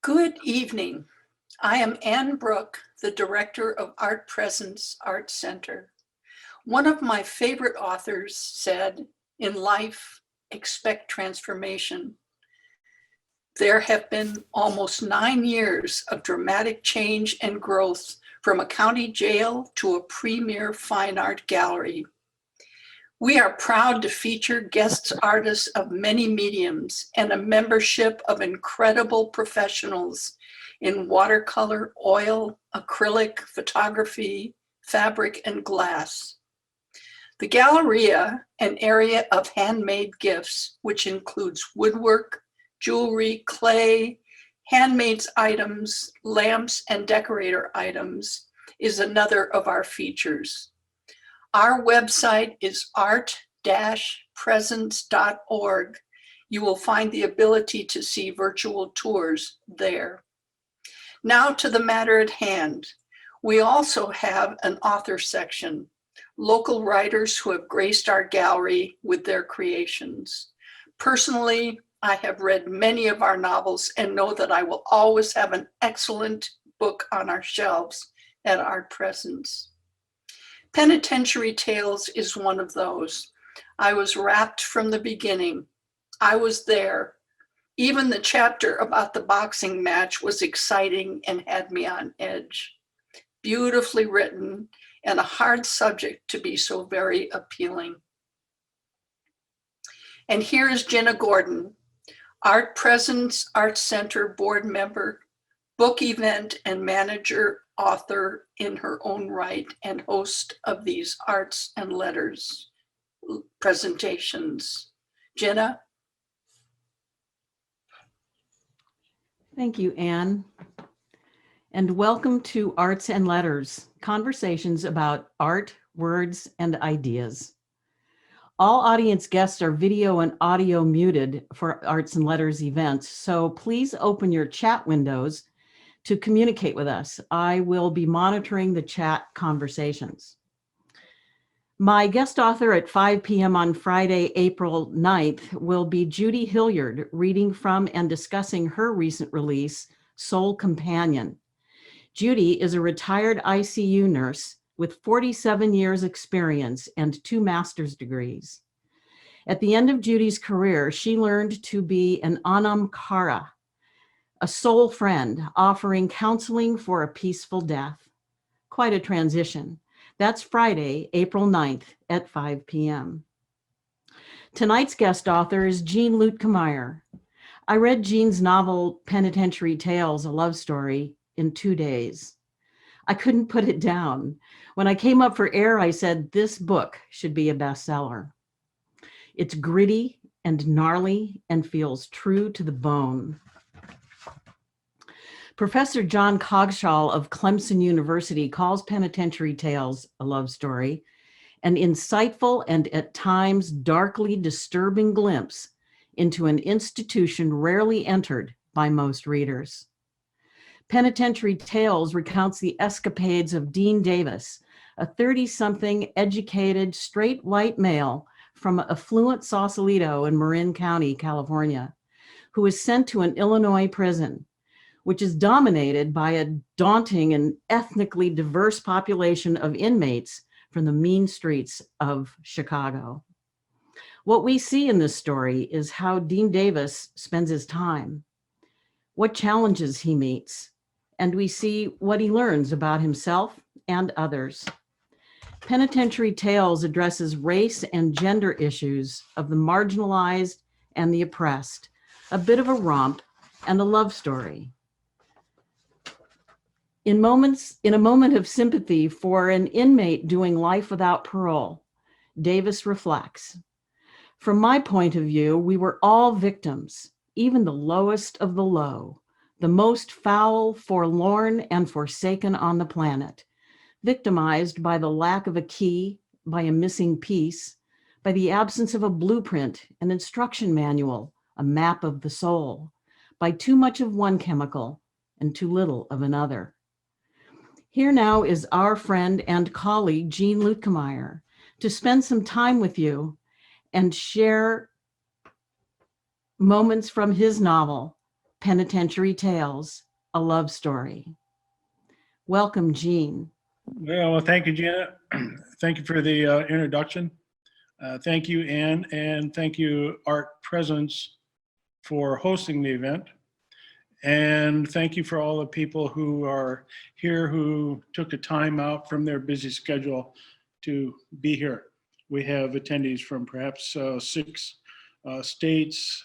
Good evening. I am Ann Brooke, the director of Art Presence Art Center. One of my favorite authors said, "In life, expect transformation." There have been almost 9 years of dramatic change and growth from a county jail to a premier fine art gallery. We are proud to feature guest artists of many mediums and a membership of incredible professionals in watercolor, oil, acrylic, photography, fabric, and glass. The Galleria, an area of handmade gifts, which includes woodwork, jewelry, clay, handmade items, lamps, and decorator items, is another of our features. Our website is art-presence.org. You will find the ability to see virtual tours there. Now to the matter at hand. We also have an author section, local writers who have graced our gallery with their creations. Personally, I have read many of our novels and know that I will always have an excellent book on our shelves at Art Presence. Penitentiary Tales is one of those. I was rapt from the beginning. I was there. Even the chapter about the boxing match was exciting and had me on edge. Beautifully written and a hard subject to be so very appealing. And here is Jenna Gordon, Art Presence Art Center board member, book event and manager, author in her own right, and host of these Arts and Letters presentations. Jenna? Thank you, Anne. And welcome to Arts and Letters, conversations about art, words, and ideas. All audience guests are video and audio muted for Arts and Letters events, so please open your chat windows to communicate with us. I will be monitoring the chat conversations. My guest author at 5 p.m. on Friday, April 9th, will be Judy Hilliard, reading from and discussing her recent release, Soul Companion. Judy is a retired ICU nurse with 47 years experience and 2 master's degrees. At the end of Judy's career, she learned to be an Anam Cara, a soul friend offering counseling for a peaceful death. Quite a transition. That's Friday, April 9th at 5 p.m. Tonight's guest author is Jean Luetkemeyer. I read Jean's novel, Penitentiary Tales, a love story, in 2 days. I couldn't put it down. When I came up for air, I said, this book should be a bestseller. It's gritty and gnarly and feels true to the bone. Professor John Coggeshall of Clemson University calls Penitentiary Tales, a love story, an insightful and at times darkly disturbing glimpse into an institution rarely entered by most readers. Penitentiary Tales recounts the escapades of Dean Davis, a 30-something educated straight white male from affluent Sausalito in Marin County, California, who is sent to an Illinois prison, which is dominated by a daunting and ethnically diverse population of inmates from the mean streets of Chicago. What we see in this story is how Dean Davis spends his time, what challenges he meets, and we see what he learns about himself and others. Penitentiary Tales addresses race and gender issues of the marginalized and the oppressed, a bit of a romp and a love story. In a moment of sympathy for an inmate doing life without parole, Davis reflects, from my point of view, we were all victims, even the lowest of the low, the most foul, forlorn, and forsaken on the planet, victimized by the lack of a key, by a missing piece, by the absence of a blueprint, an instruction manual, a map of the soul, by too much of one chemical and too little of another. Here now is our friend and colleague, Jean Luetkemeyer, to spend some time with you and share moments from his novel, Penitentiary Tales, a love story. Welcome, Jean. Well, thank you, Janet. Thank you for the introduction. Thank you, Anne, and thank you, Art Presence, for hosting the event. And thank you for all the people who are here who took the time out from their busy schedule to be here. We have attendees from perhaps 6 states.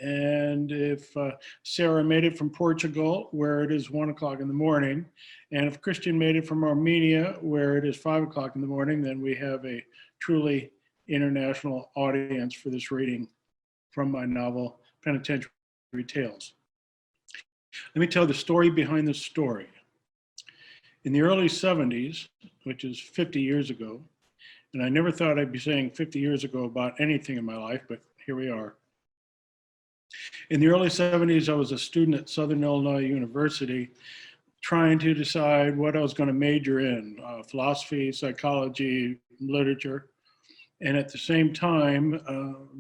And if Sarah made it from Portugal, where it is 1 o'clock in the morning, and if Christian made it from Armenia, where it is 5 o'clock in the morning, then we have a truly international audience for this reading from my novel, Penitentiary Tales. Let me tell the story behind the story. In the early 70s, which is 50 years ago, and I never thought I'd be saying 50 years ago about anything in my life, but here we are. In the early 70s, I was a student at Southern Illinois University trying to decide what I was going to major in, philosophy, psychology, literature. And at the same time,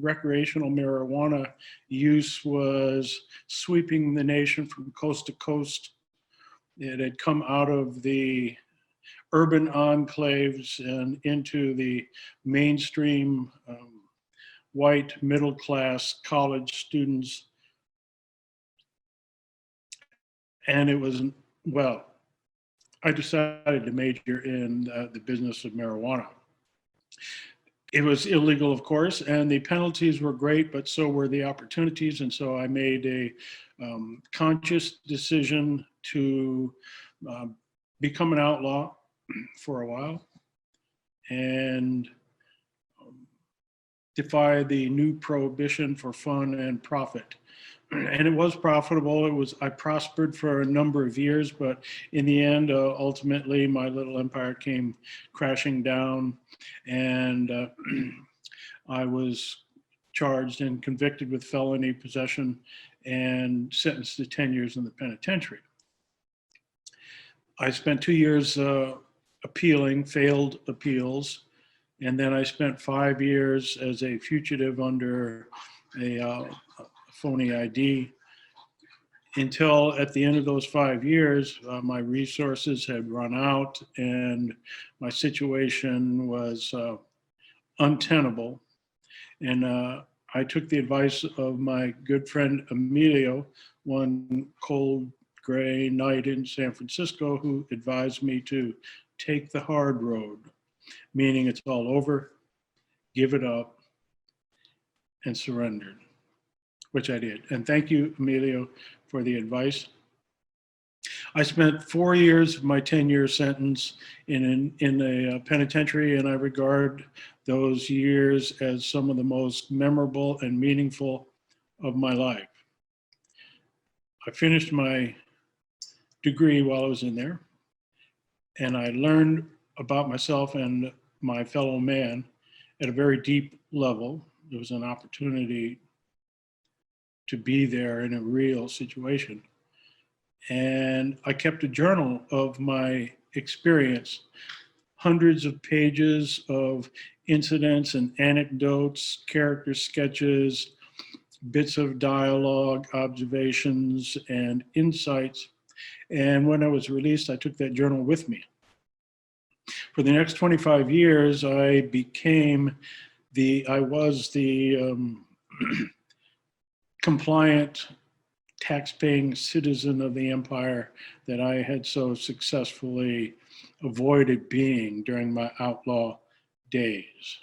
recreational marijuana use was sweeping the nation from coast to coast. It had come out of the urban enclaves and into the mainstream white middle-class college students. And it was, well, I decided to major in the business of marijuana. It was illegal, of course, and the penalties were great, but so were the opportunities. And so I made a conscious decision to become an outlaw for a while and defy the new prohibition for fun and profit. And it was profitable. I prospered for a number of years, but in the end, ultimately, my little empire came crashing down, and I was charged and convicted with felony possession and sentenced to 10 years in the penitentiary. I spent 2 years appealing, failed appeals, and then I spent 5 years as a fugitive under a phony ID until at the end of those 5 years, my resources had run out and my situation was untenable. And I took the advice of my good friend Emilio one cold gray night in San Francisco, who advised me to take the hard road, meaning it's all over, give it up, and surrendered, which I did. And thank you, Emilio, for the advice. I spent 4 years of my 10-year sentence in a penitentiary, and I regard those years as some of the most memorable and meaningful of my life. I finished my degree while I was in there, and I learned about myself and my fellow man at a very deep level. There was an opportunity to be there in a real situation. And I kept a journal of my experience, hundreds of pages of incidents and anecdotes, character sketches, bits of dialogue, observations, and insights. And when I was released, I took that journal with me. For the next 25 years, I was the compliant, tax-paying citizen of the empire that I had so successfully avoided being during my outlaw days.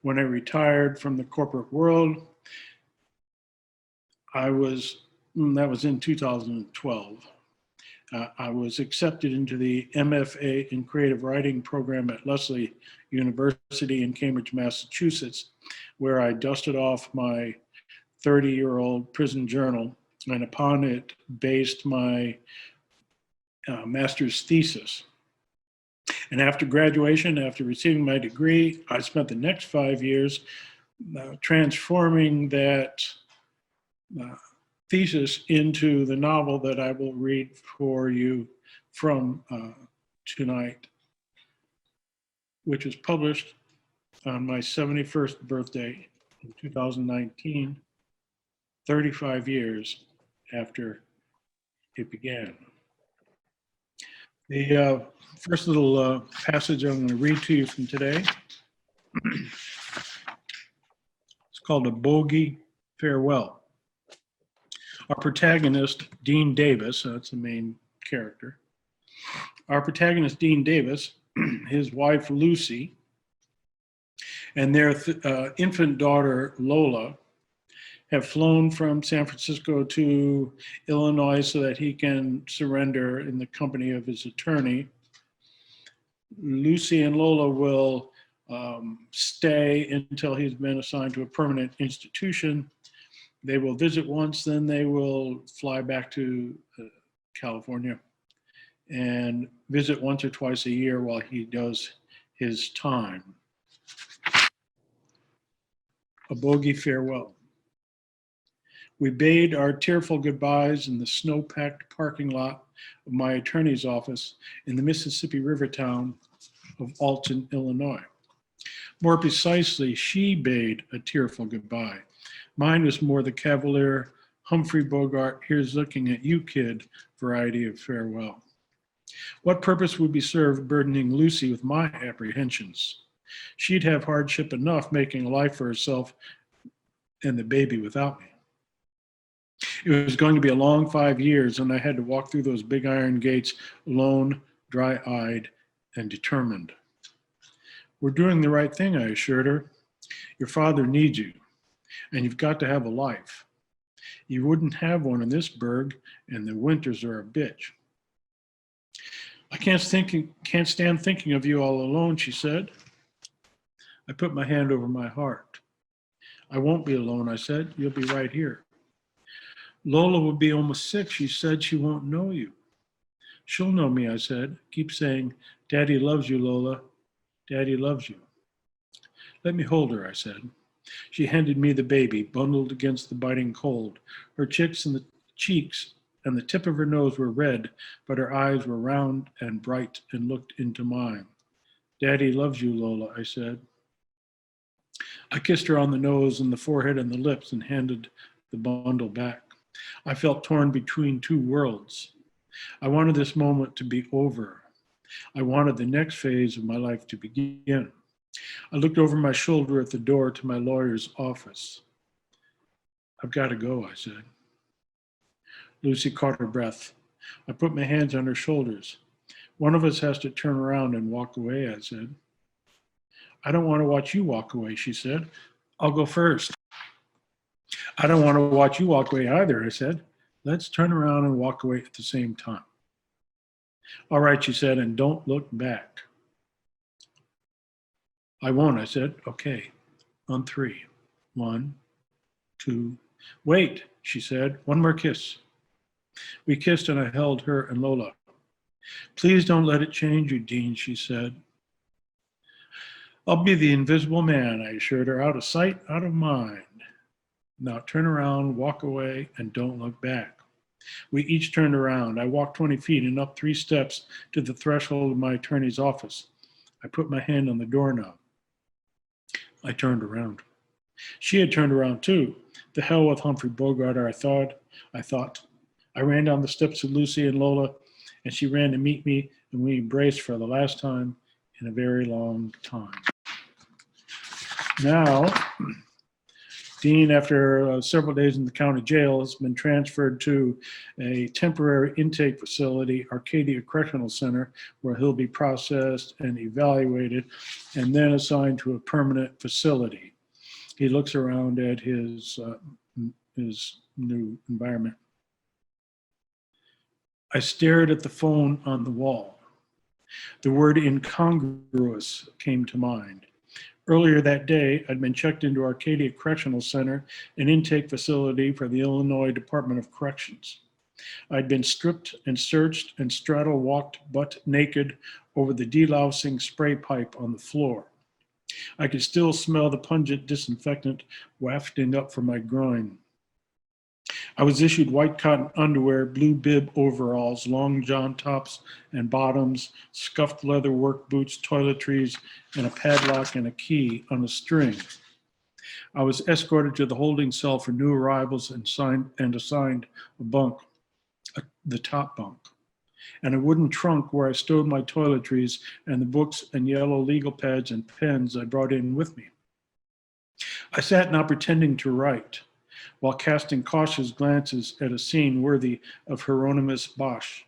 When I retired from the corporate world, that was in 2012. I was accepted into the MFA in creative writing program at Lesley University in Cambridge, Massachusetts, where I dusted off my 30-year-old prison journal, and upon it based my master's thesis. And after graduation, after receiving my degree, I spent the next 5 years transforming that thesis into the novel that I will read for you from tonight, which was published on my 71st birthday in 2019. 35 years after it began. The first little passage I'm going to read to you from today, it's called A Bogey Farewell. Our protagonist, Dean Davis, that's the main character. Our protagonist, Dean Davis, his wife, Lucy, and their infant daughter, Lola, have flown from San Francisco to Illinois so that he can surrender in the company of his attorney. Lucy and Lola will stay until he's been assigned to a permanent institution. They will visit once, then they will fly back to California and visit once or twice a year while he does his time. A bogey farewell. We bade our tearful goodbyes in the snow-packed parking lot of my attorney's office in the Mississippi River town of Alton, Illinois. More precisely, she bade a tearful goodbye. Mine was more the cavalier Humphrey Bogart, here's looking at you, kid, variety of farewell. What purpose would be served burdening Lucy with my apprehensions? She'd have hardship enough making a life for herself and the baby without me. It was going to be a long 5 years, and I had to walk through those big iron gates alone, dry-eyed, and determined. We're doing the right thing, I assured her. Your father needs you, and you've got to have a life. You wouldn't have one in this burg, and the winters are a bitch. I can't stand thinking of you all alone, she said. I put my hand over my heart. I won't be alone, I said. You'll be right here. Lola will be almost 6. She said she won't know you. She'll know me, I said. Keep saying, Daddy loves you, Lola. Daddy loves you. Let me hold her, I said. She handed me the baby, bundled against the biting cold. Her cheeks and the tip of her nose were red, but her eyes were round and bright and looked into mine. Daddy loves you, Lola, I said. I kissed her on the nose and the forehead and the lips and handed the bundle back. I felt torn between two worlds. I wanted this moment to be over. I wanted the next phase of my life to begin. I looked over my shoulder at the door to my lawyer's office. I've got to go, I said. Lucy caught her breath. I put my hands on her shoulders. One of us has to turn around and walk away, I said. I don't want to watch you walk away, she said. I'll go first. I don't want to watch you walk away either, I said. Let's turn around and walk away at the same time. All right, she said, and don't look back. I won't, I said. Okay, on 3. 1, 2. Wait, she said. One more kiss. We kissed and I held her and Lola. Please don't let it change you, Dean, she said. I'll be the invisible man, I assured her, out of sight, out of mind. Now turn around, walk away, and don't look back. We each turned around. I walked 20 feet and up 3 steps to the threshold of my attorney's office. I put my hand on the doorknob. I turned around. She had turned around too. The hell with Humphrey Bogart, I thought. I ran down the steps to Lucy and Lola, and she ran to meet me, and we embraced for the last time in a very long time. Now, Dean, after several days in the county jail, has been transferred to a temporary intake facility, Arcadia Correctional Center, where he'll be processed and evaluated, and then assigned to a permanent facility. He looks around at his new environment. I stared at the phone on the wall. The word incongruous came to mind. Earlier that day, I'd been checked into Arcadia Correctional Center, an intake facility for the Illinois Department of Corrections. I'd been stripped and searched and straddle-walked butt naked over the delousing spray pipe on the floor. I could still smell the pungent disinfectant wafting up from my groin. I was issued white cotton underwear, blue bib overalls, long john tops and bottoms, scuffed leather work boots, toiletries, and a padlock and a key on a string. I was escorted to the holding cell for new arrivals and assigned a bunk, the top bunk, and a wooden trunk where I stowed my toiletries and the books and yellow legal pads and pens I brought in with me. I sat not pretending to write, while casting cautious glances at a scene worthy of Hieronymus Bosch.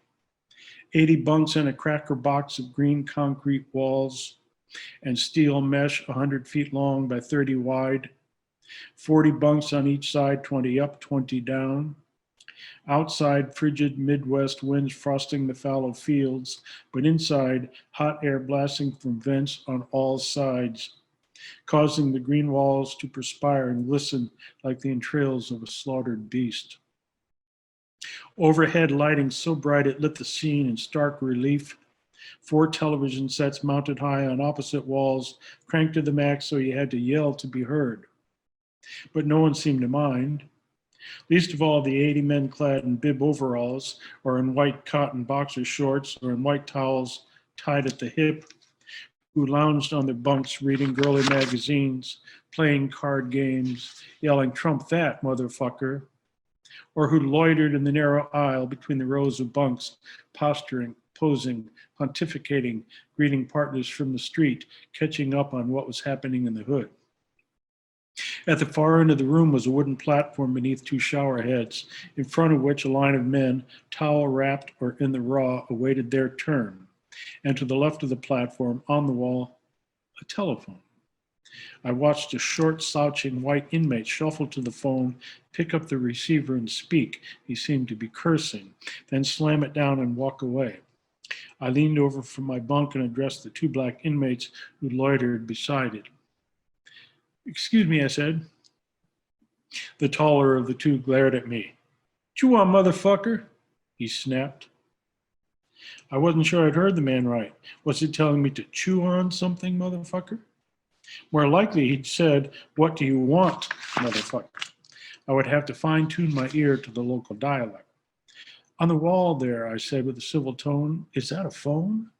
80 bunks in a cracker box of green concrete walls and steel mesh 100 feet long by 30 wide. 40 bunks on each side, 20 up, 20 down. Outside, frigid Midwest winds frosting the fallow fields, but inside, hot air blasting from vents on all sides, causing the green walls to perspire and glisten like the entrails of a slaughtered beast. Overhead lighting so bright it lit the scene in stark relief. 4 television sets mounted high on opposite walls, cranked to the max so you had to yell to be heard. But no one seemed to mind. Least of all the 80 men clad in bib overalls, or in white cotton boxer shorts, or in white towels tied at the hip, who lounged on their bunks reading girly magazines, playing card games, yelling, "Trump that, motherfucker," or who loitered in the narrow aisle between the rows of bunks, posturing, posing, pontificating, greeting partners from the street, catching up on what was happening in the hood. At the far end of the room was a wooden platform beneath 2 shower heads, in front of which a line of men, towel wrapped or in the raw, awaited their turn. And to the left of the platform, on the wall, a telephone. I watched a short, slouching white inmate shuffle to the phone, pick up the receiver and speak. He seemed to be cursing, then slam it down and walk away. I leaned over from my bunk and addressed the 2 black inmates who loitered beside it. "Excuse me," I said. The taller of the 2 glared at me. "Chew on, motherfucker," he snapped. I wasn't sure I'd heard the man right. Was he telling me to chew on something, motherfucker? More likely he'd said, "What do you want, motherfucker?" I would have to fine-tune my ear to the local dialect. "On the wall there," I said with a civil tone, "is that a phone?"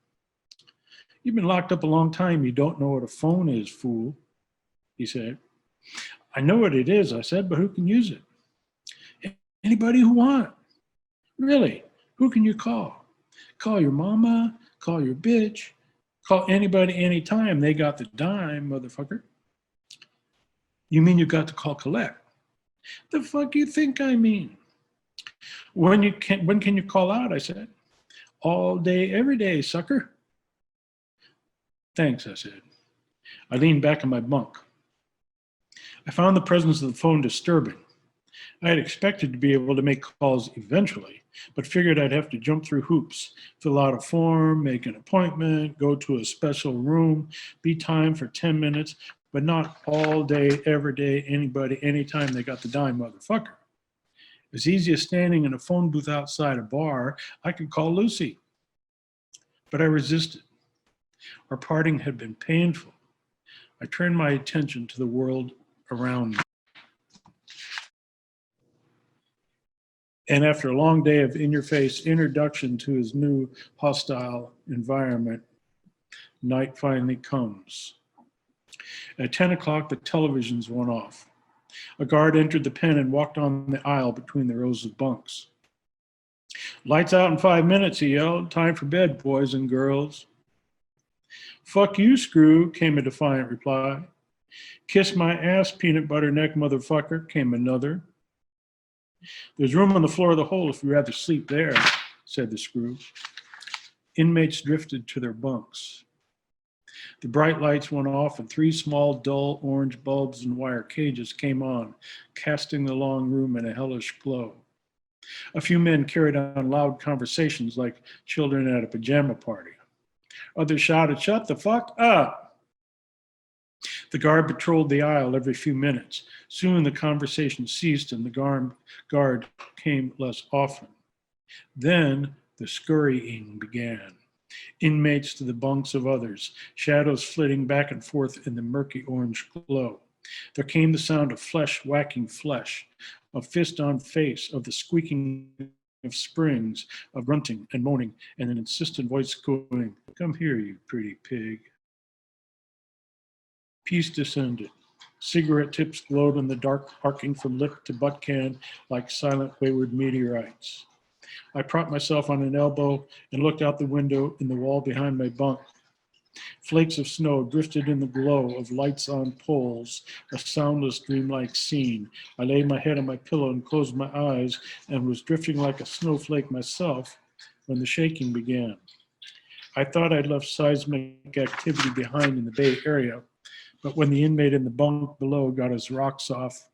"You've been locked up a long time. You don't know what a phone is, fool," he said. "I know what it is," I said, "but who can use it?" "Anybody who want." "Really? Who can you call?" "Call your mama, call your bitch, call anybody anytime. They got the dime, motherfucker." "You mean you got to call collect?" "The fuck you think I mean?" When can you call out?" I said. "All day, every day, sucker." "Thanks," I said. I leaned back in my bunk. I found the presence of the phone disturbing. I had expected to be able to make calls eventually, but figured I'd have to jump through hoops, fill out a form, make an appointment, go to a special room, be timed for 10 minutes, but not all day, every day, anybody, anytime they got the dime, motherfucker. As easy as standing in a phone booth outside a bar, I could call Lucy. But I resisted. Our parting had been painful. I turned my attention to the world around me. And after a long day of in-your-face introduction to his new hostile environment, night finally comes. At 10 o'clock, the televisions went off. A guard entered the pen and walked on the aisle between the rows of bunks. "Lights out in 5 minutes," he yelled. "Time for bed, boys and girls." "Fuck you, Screw," came a defiant reply. "Kiss my ass, peanut butter neck motherfucker," came another. "There's room on the floor of the hole if you'd rather sleep there," said the Screw. Inmates drifted to their bunks. The bright lights went off and 3 small, dull orange bulbs in wire cages came on, casting the long room in a hellish glow. A few men carried on loud conversations like children at a pajama party. Others shouted, "Shut the fuck up!" The guard patrolled the aisle every few minutes. Soon the conversation ceased and the guard came less often. Then the scurrying began. Inmates to the bunks of others, shadows flitting back and forth in the murky orange glow. There came the sound of flesh whacking flesh, of fist on face, of the squeaking of springs, of grunting and moaning, and an insistent voice going, "Come here, you pretty pig." Peace descended. Cigarette tips glowed in the dark, arcing from lip to butt can like silent wayward meteorites. I propped myself on an elbow and looked out the window in the wall behind my bunk. Flakes of snow drifted in the glow of lights on poles, a soundless, dreamlike scene. I laid my head on my pillow and closed my eyes and was drifting like a snowflake myself when the shaking began. I thought I'd left seismic activity behind in the Bay Area, but when the inmate in the bunk below got his rocks off,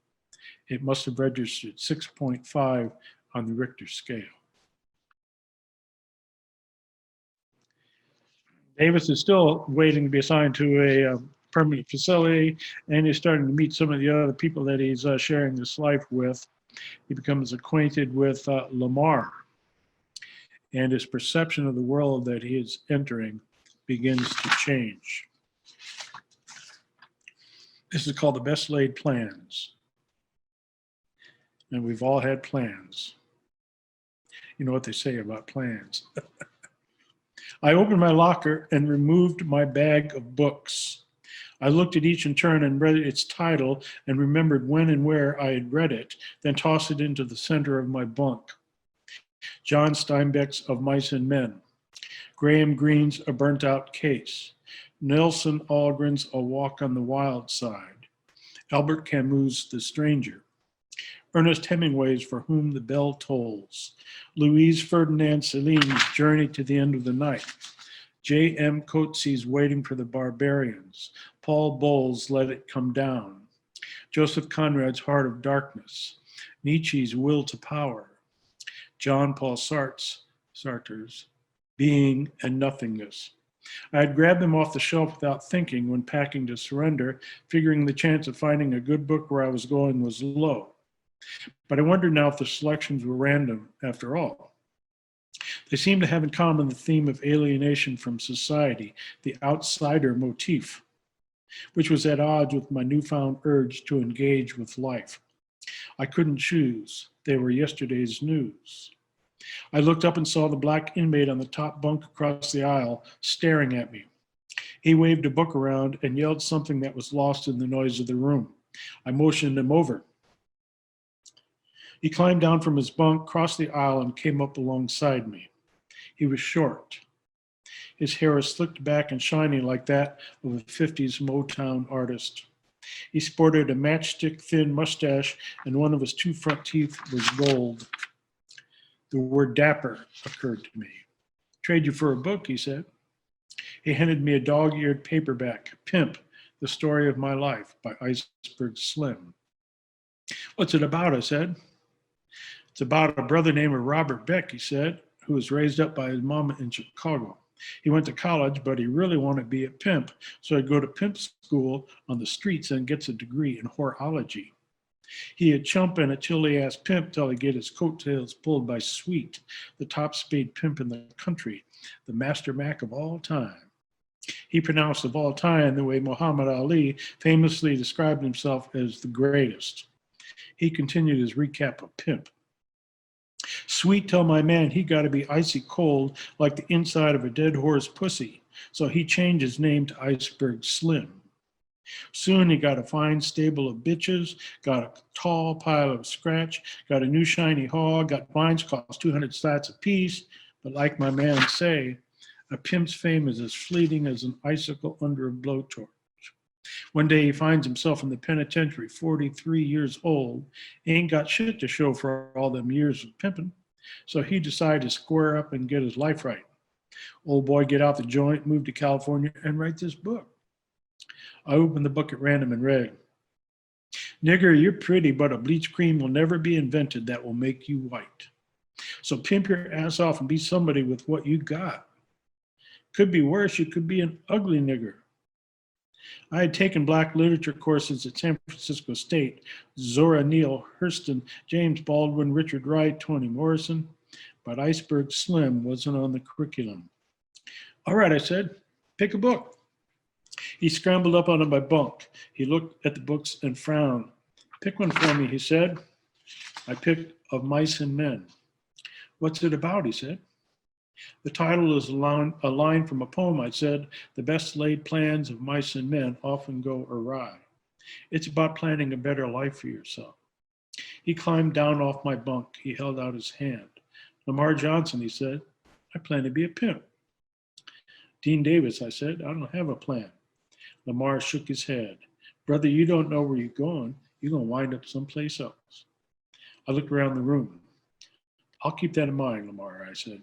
it must have registered 6.5 on the Richter scale. Davis is still waiting to be assigned to a permanent facility, and he's starting to meet some of the other people that he's sharing this life with. He becomes acquainted with Lamar, and his perception of the world that he is entering begins to change. This is called The Best Laid Plans. And we've all had plans. You know what they say about plans. I opened my locker and removed my bag of books. I looked at each in turn and read its title and remembered when and where I had read it, then tossed it into the center of my bunk. John Steinbeck's Of Mice and Men, Graham Greene's A Burnt Out Case, Nelson Algren's A Walk on the Wild Side, Albert Camus' The Stranger, Ernest Hemingway's For Whom the Bell Tolls, Louise Ferdinand Celine's Journey to the End of the Night, J.M. Coetzee's Waiting for the Barbarians, Paul Bowles' Let It Come Down, Joseph Conrad's Heart of Darkness, Nietzsche's Will to Power, John Paul Sartre's Being and Nothingness. I had grabbed them off the shelf without thinking when packing to surrender, figuring the chance of finding a good book where I was going was low. But I wondered now if the selections were random after all. They seem to have in common the theme of alienation from society, the outsider motif, which was at odds with my newfound urge to engage with life. I couldn't choose. They were yesterday's news. I looked up and saw the black inmate on the top bunk across the aisle staring at me. He waved a book around and yelled something that was lost in the noise of the room. I motioned him over. He climbed down from his bunk, crossed the aisle, and came up alongside me. He was short. His hair was slicked back and shiny like that of a 50s Motown artist. He sported a matchstick-thin mustache, and one of his two front teeth was gold. The word dapper occurred to me. Trade you for a book, he said. He handed me a dog-eared paperback, Pimp, The Story of My Life by Iceberg Slim. What's it about, I said. It's about a brother named Robert Beck, he said, who was raised up by his mama in Chicago. He went to college, but he really wanted to be a pimp, so he'd go to pimp school on the streets and gets a degree in horology. He a chump and a chilly-ass pimp till he get his coattails pulled by Sweet, the top-speed pimp in the country, the master Mac of all time. He pronounced of all time the way Muhammad Ali famously described himself as the greatest. He continued his recap of Pimp. Sweet tell my man he got to be icy cold like the inside of a dead horse pussy, so he changed his name to Iceberg Slim. Soon he got a fine stable of bitches, got a tall pile of scratch, got a new shiny hog, got wines cost 200 sats apiece, but like my man say, a pimp's fame is as fleeting as an icicle under a blowtorch. One day he finds himself in the penitentiary, 43 years old. He ain't got shit to show for all them years of pimping. So he decided to square up and get his life right. Old boy get out the joint, move to California, and write this book. I opened the book at random and read, "Nigger, you're pretty, but a bleach cream will never be invented that will make you white. So pimp your ass off and be somebody with what you got. Could be worse, you could be an ugly nigger." I had taken black literature courses at San Francisco State, Zora Neale Hurston, James Baldwin, Richard Wright, Toni Morrison, but Iceberg Slim wasn't on the curriculum. "All right," I said, "pick a book." He scrambled up onto my bunk. He looked at the books and frowned. "Pick one for me," he said. I picked Of Mice and Men. "What's it about?" he said. "The title is a line from a poem," I said. "The best laid plans of mice and men often go awry." It's about planning a better life for yourself. He climbed down off my bunk. He held out his hand. Lamar Johnson, he said, I plan to be a pimp. Dean Davis, I said, I don't have a plan. Lamar shook his head. Brother, you don't know where you're going. You're going to wind up someplace else. I looked around the room. I'll keep that in mind, Lamar, I said.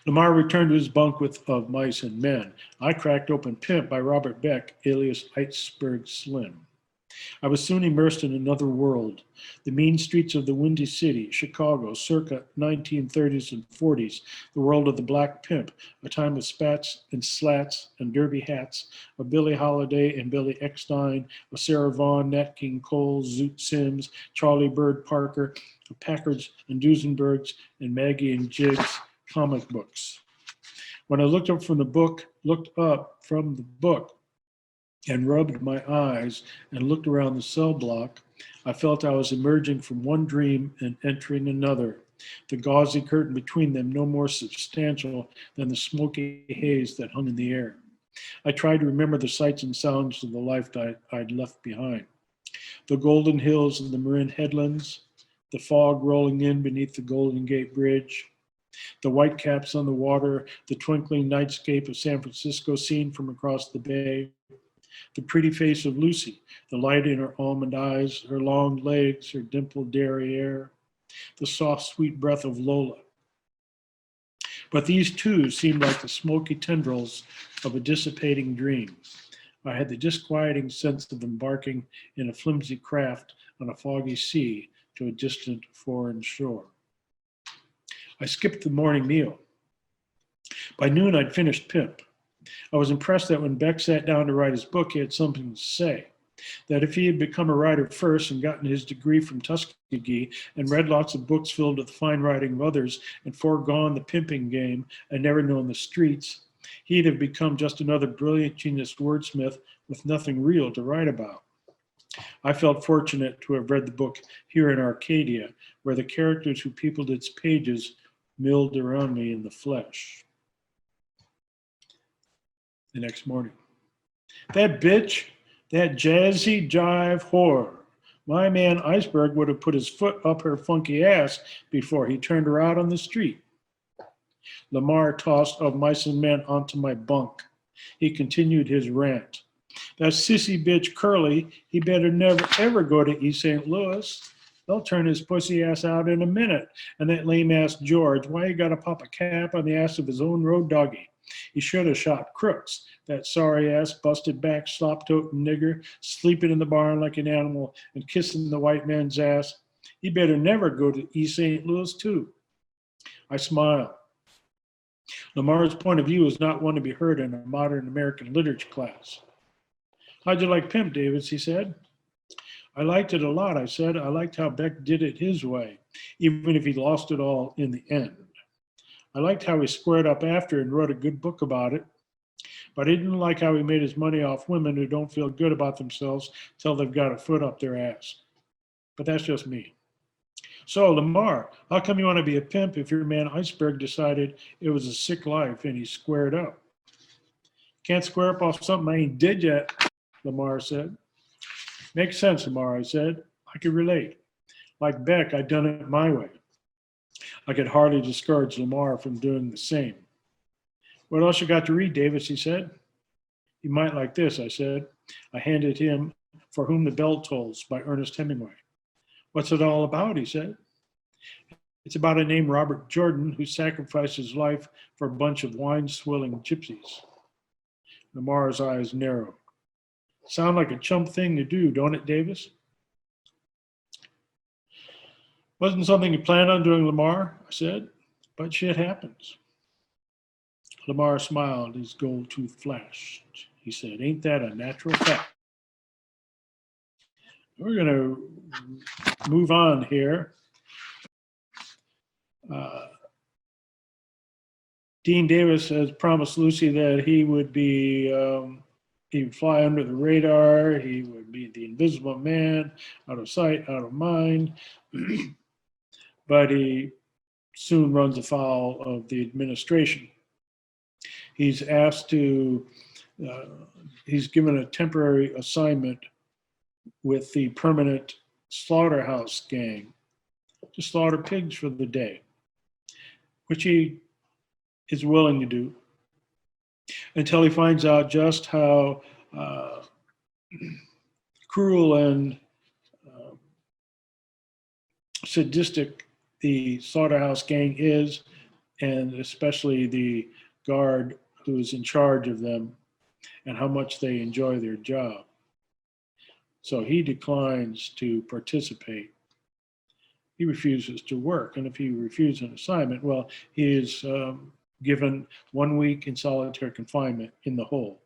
Lamar returned to his bunk with Of Mice and Men. I cracked open Pimp by Robert Beck, alias Iceberg Slim. I was soon immersed in another world, the mean streets of the Windy City, Chicago, circa 1930s and 40s, the world of the black pimp, a time of spats and slats and derby hats, of Billie Holiday and Billy Eckstein, of Sarah Vaughan, Nat King Cole, Zoot Sims, Charlie Bird Parker, of Packards and Duesenbergs, and Maggie and Jiggs comic books. When I looked up from the book, and rubbed my eyes and looked around the cell block, I felt I was emerging from one dream and entering another, the gauzy curtain between them no more substantial than the smoky haze that hung in the air. I tried to remember the sights and sounds of the life I'd left behind. The golden hills and the Marin headlands, the fog rolling in beneath the Golden Gate Bridge, the white caps on the water, the twinkling nightscape of San Francisco seen from across the bay, the pretty face of Lucy, the light in her almond eyes, her long legs, her dimpled derriere, the soft, sweet breath of Lola. But these too seemed like the smoky tendrils of a dissipating dream. I had the disquieting sense of embarking in a flimsy craft on a foggy sea to a distant foreign shore. I skipped the morning meal. By noon, I'd finished Pimp. I was impressed that when Beck sat down to write his book, he had something to say. That if he had become a writer first and gotten his degree from Tuskegee and read lots of books filled with fine writing of others and foregone the pimping game and never known the streets, he'd have become just another brilliant genius wordsmith with nothing real to write about. I felt fortunate to have read the book here in Arcadia, where the characters who peopled its pages milled around me in the flesh. The next morning, that bitch, that jazzy jive whore. My man Iceberg would have put his foot up her funky ass before he turned her out on the street. Lamar tossed Of Mice and Men onto my bunk. He continued his rant. That sissy bitch Curly, he better never ever go to East St. Louis. They'll turn his pussy ass out in a minute. And that lame ass George, why you gotta pop a cap on the ass of his own road doggy? He should have shot Crooks, that sorry ass, busted back, slop-toting nigger, sleeping in the barn like an animal and kissing the white man's ass. He better never go to East St. Louis too. I smiled. Lamar's point of view is not one to be heard in a modern American literature class. How'd you like Pimp, Davis? He said. I liked it a lot, I said. I liked how Beck did it his way, even if he lost it all in the end. I liked how he squared up after and wrote a good book about it, but I didn't like how he made his money off women who don't feel good about themselves till they've got a foot up their ass. But that's just me. So, Lamar, how come you want to be a pimp if your man Iceberg decided it was a sick life and he squared up? Can't square up off something I ain't did yet, Lamar said. Makes sense, Lamar, I said. I could relate. Like Beck, I'd done it my way. I could hardly discourage Lamar from doing the same. What else you got to read, Davis, he said. You might like this, I said. I handed him For Whom the Bell Tolls by Ernest Hemingway. What's it all about, he said. It's about a named Robert Jordan who sacrificed his life for a bunch of wine-swilling gypsies. Lamar's eyes narrowed. Sound like a chump thing to do, don't it, Davis? Wasn't something you planned on doing, Lamar, I said, but shit happens. Lamar smiled, his gold tooth flashed. He said, ain't that a natural fact? We're going to move on here. Dean Davis has promised Lucy that he would be, he would fly under the radar, he would be the invisible man, out of sight, out of mind. But he soon runs afoul of the administration. He's asked to, he's given a temporary assignment with the permanent slaughterhouse gang to slaughter pigs for the day, which he is willing to do until he finds out just how cruel and sadistic the slaughterhouse gang is, and especially the guard who is in charge of them and how much they enjoy their job. So he declines to participate. He refuses to work. And if he refuses an assignment, well, he is given 1 week in solitary confinement in the hole.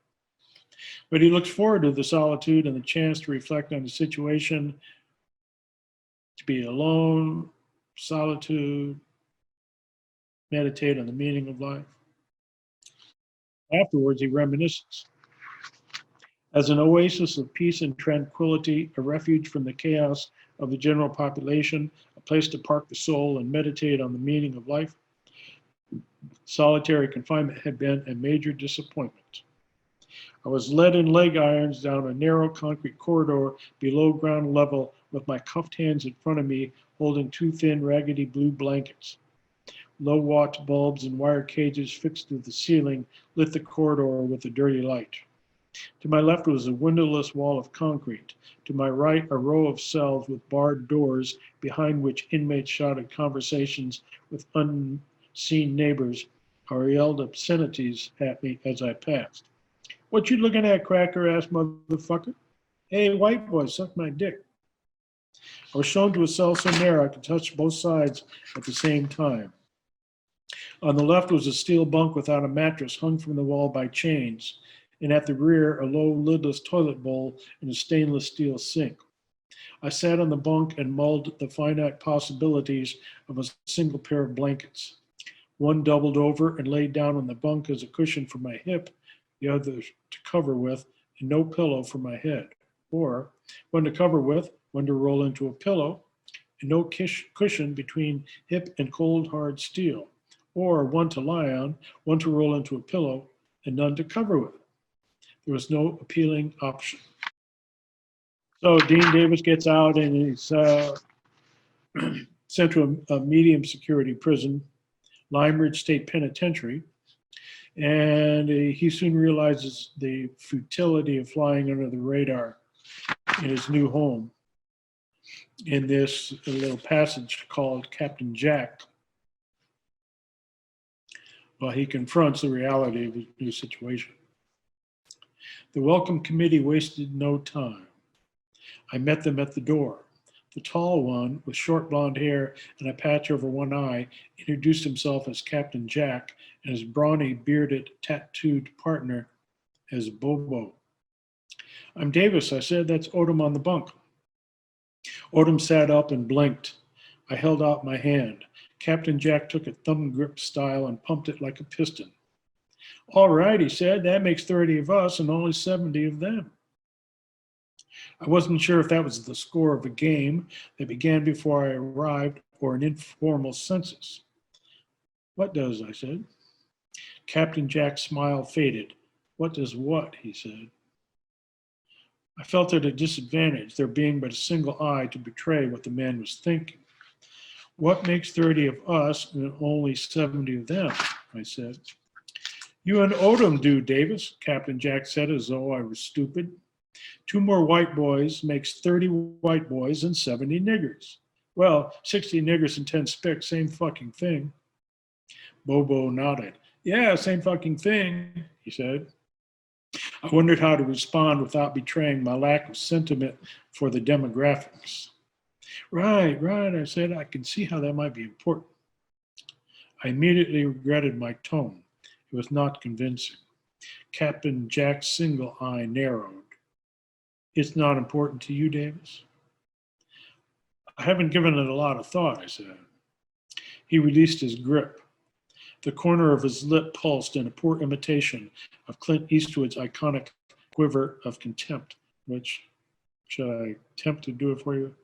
But he looks forward to the solitude and the chance to reflect on the situation, to be alone, solitude, meditate on the meaning of life. Afterwards, he reminisces. As an oasis of peace and tranquility, a refuge from the chaos of the general population, a place to park the soul and meditate on the meaning of life, solitary confinement had been a major disappointment. I was led in leg irons down a narrow concrete corridor below ground level with my cuffed hands in front of me holding 2 thin, raggedy blue blankets. Low watt bulbs and wire cages fixed to the ceiling lit the corridor with a dirty light. To my left was a windowless wall of concrete. To my right, a row of cells with barred doors behind which inmates shouted conversations with unseen neighbors or yelled obscenities at me as I passed. "What you looking at, cracker-ass motherfucker? Hey, white boy, suck my dick." I was shown to a cell so narrow I could touch both sides at the same time. On the left was a steel bunk without a mattress hung from the wall by chains, and at the rear, a low lidless toilet bowl and a stainless steel sink. I sat on the bunk and mulled the finite possibilities of a single pair of blankets. One doubled over and laid down on the bunk as a cushion for my hip, the other to cover with, and no pillow for my head. Or one to cover with, one to roll into a pillow, and no cushion between hip and cold hard steel. Or one to lie on, one to roll into a pillow, and none to cover with. There was no appealing option. So Dean Davis gets out and he's sent to a medium security prison, Lime Ridge State Penitentiary. And he soon realizes the futility of flying under the radar in his new home in this little passage called Captain Jack. Well, he confronts the reality of his new situation. The welcome committee wasted no time. I met them at the door. The tall one, with short blonde hair and a patch over one eye, introduced himself as Captain Jack and his brawny, bearded, tattooed partner as Bobo. "I'm Davis," I said. "That's Odom on the bunk." Odom sat up and blinked. I held out my hand. Captain Jack took it thumb grip style and pumped it like a piston. "All right," he said, "that makes 30 of us and only 70 of them." I wasn't sure if that was the score of a game that began before I arrived or an informal census. "What does?" I said. Captain Jack's smile faded. "What does what?" he said. I felt at a disadvantage, there being but a single eye to betray what the man was thinking. "What makes 30 of us and only 70 of them?" I said. "You and Odom do, Davis," Captain Jack said as though I was stupid. 2 more white boys makes 30 white boys and 70 niggers. Well, 60 niggers and 10 spicks, same fucking thing. Bobo nodded. "Yeah, same fucking thing," he said. I wondered how to respond without betraying my lack of sentiment for the demographics. Right, I said. "I can see how that might be important." I immediately regretted my tone. It was not convincing. Captain Jack's single eye narrowed. "It's not important to you, Davis?" "I haven't given it a lot of thought," I said. He released his grip. The corner of his lip pulsed in a poor imitation of Clint Eastwood's iconic quiver of contempt, which, should I attempt to do it for you?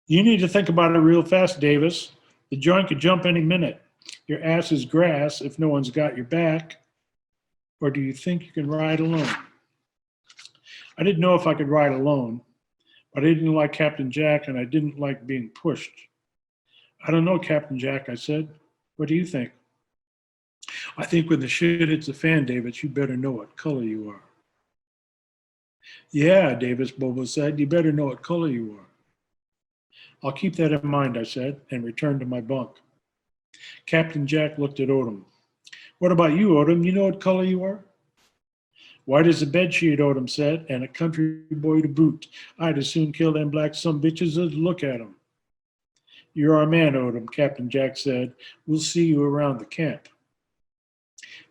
"You need to think about it real fast, Davis. The joint could jump any minute. Your ass is grass if no one's got your back. Or do you think you can ride alone?" I didn't know if I could ride alone, but I didn't like Captain Jack and I didn't like being pushed. I don't know, Captain Jack, I said. What do you think? I think when the shit hits the fan, Davis, you better know what color you are. Yeah, Davis, Bobo said, you better know what color you are. I'll keep that in mind, I said, and returned to my bunk. Captain Jack looked at Odom. What about you, Odom? You know what color you are? White as a bedsheet, Odom said, and a country boy to boot. I'd as soon kill them black sumbitches as look at them. You're our man, Odom, Captain Jack said. We'll see you around the camp.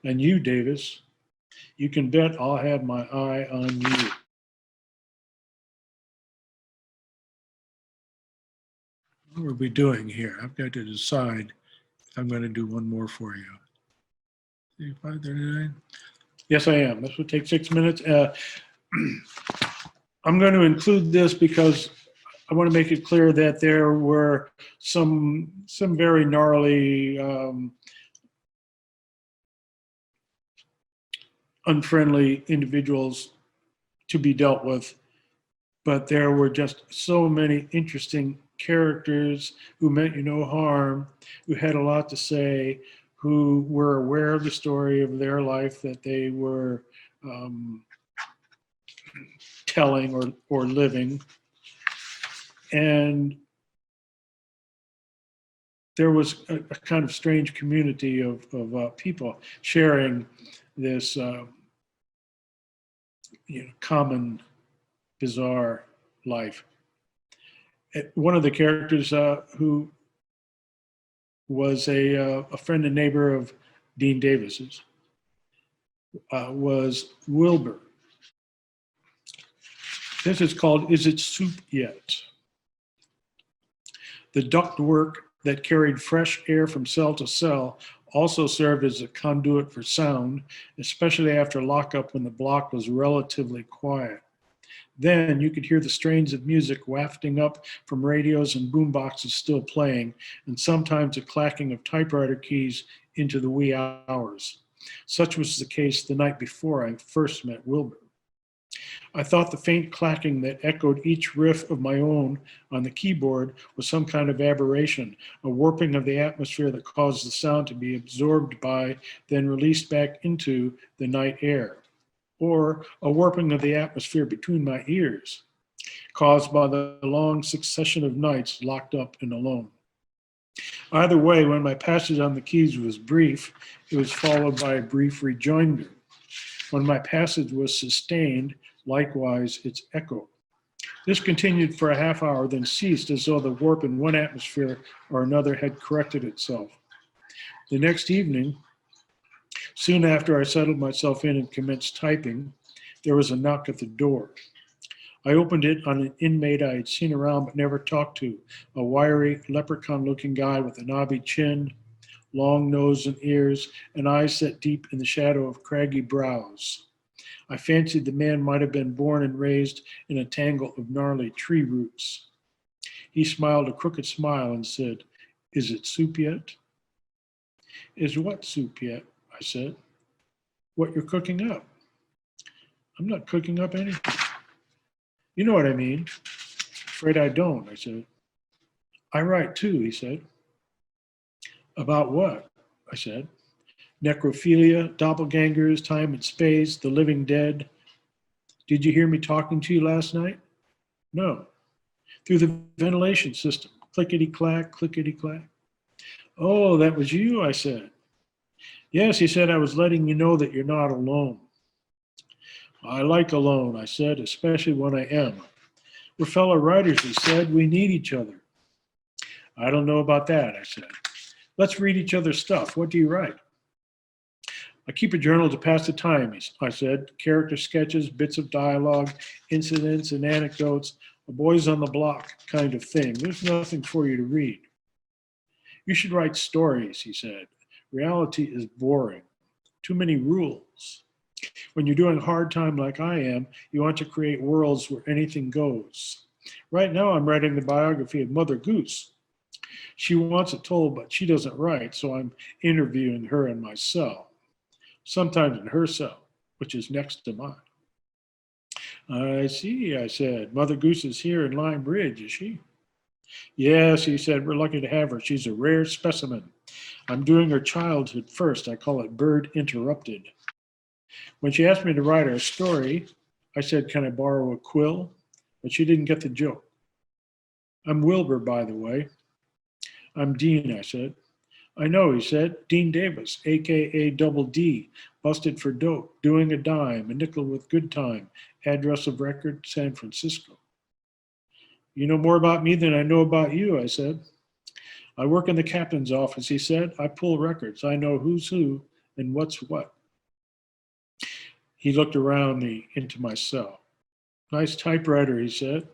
And you, Davis, you can bet I'll have my eye on you. What are we doing here? I've got to decide if I'm going to do one more for you. 5:39. Yes, I am. This will take 6 minutes. I'm going to include this because I want to make it clear that there were some very gnarly, unfriendly individuals to be dealt with, but there were just so many interesting characters who meant you no harm, who had a lot to say, who were aware of the story of their life that they were telling or living. And there was a kind of strange community of people sharing this common, bizarre life. One of the characters who was a friend and neighbor of Dean Davis's was Wilbur. This is called Is It Soup Yet? The ductwork that carried fresh air from cell to cell also served as a conduit for sound, especially after lockup when the block was relatively quiet. Then you could hear the strains of music wafting up from radios and boomboxes still playing, and sometimes a clacking of typewriter keys into the wee hours. Such was the case the night before I first met Wilbur. I thought the faint clacking that echoed each riff of my own on the keyboard was some kind of aberration, a warping of the atmosphere that caused the sound to be absorbed by, then released back into the night air, or a warping of the atmosphere between my ears, caused by the long succession of nights locked up and alone. Either way, when my passage on the keys was brief, it was followed by a brief rejoinder. When my passage was sustained, likewise its echo. This continued for a half hour, then ceased as though the warp in one atmosphere or another had corrected itself. The next evening, soon after I settled myself in and commenced typing, there was a knock at the door. I opened it on an inmate I had seen around but never talked to, a wiry, leprechaun-looking guy with a knobby chin, long nose and ears, and eyes set deep in the shadow of craggy brows. I fancied the man might have been born and raised in a tangle of gnarly tree roots. He smiled a crooked smile and said, "Is it soup yet?" "Is what soup yet?" I said. "What you're cooking up." "I'm not cooking up anything." "You know what I mean." "Afraid I don't," I said. "I write too," he said. "About what?" I said. "Necrophilia, doppelgangers, time and space, the living dead." "Did you hear me talking to you last night?" "No." "Through the ventilation system. Clickety-clack, clickety-clack." "Oh, that was you," I said. "Yes," he said, "I was letting you know that you're not alone." "I like alone," I said, "especially when I am." "We're fellow writers," he said. "We need each other." "I don't know about that," I said. "Let's read each other's stuff. What do you write?" "I keep a journal to pass the time," I said. "Character sketches, bits of dialogue, incidents and anecdotes, a boys on the block kind of thing. There's nothing for you to read." "You should write stories," he said. "Reality is boring. Too many rules. When you're doing hard time like I am, you want to create worlds where anything goes. Right now I'm writing the biography of Mother Goose. She wants it told, but she doesn't write, so I'm interviewing her in my cell. Sometimes in her cell, which is next to mine. I see, I said. Mother Goose is here in Lime Bridge, is she? Yes, he said, we're lucky to have her. She's a rare specimen. I'm doing her childhood first. I call it Bird Interrupted. When she asked me to write her a story, I said, can I borrow a quill? But she didn't get the joke. I'm Wilbur, by the way. I'm Dean, I said. I know, he said. Dean Davis, a.k.a. Double D, busted for dope, doing a dime, a nickel with good time, address of record, San Francisco. You know more about me than I know about you, I said. I work in the captain's office, he said. I pull records. I know who's who and what's what. He looked around me into my cell. Nice typewriter, he said.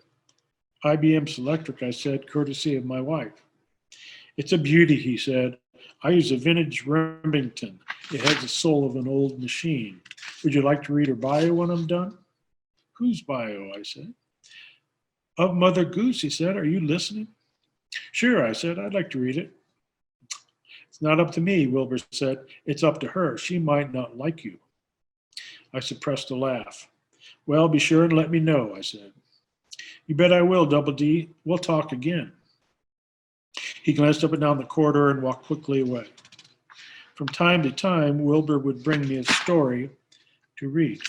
IBM Selectric, I said, courtesy of my wife. It's a beauty, he said. I use a vintage Remington. It has the soul of an old machine. Would you like to read her bio when I'm done? Whose bio, I said. Of Mother Goose, he said. Are you listening? Sure, I said. I'd like to read it. It's not up to me, Wilbur said. It's up to her. She might not like you. I suppressed a laugh. Well, be sure and let me know, I said. You bet I will, Double D. We'll talk again. He glanced up and down the corridor and walked quickly away. From time to time, Wilbur would bring me a story to read.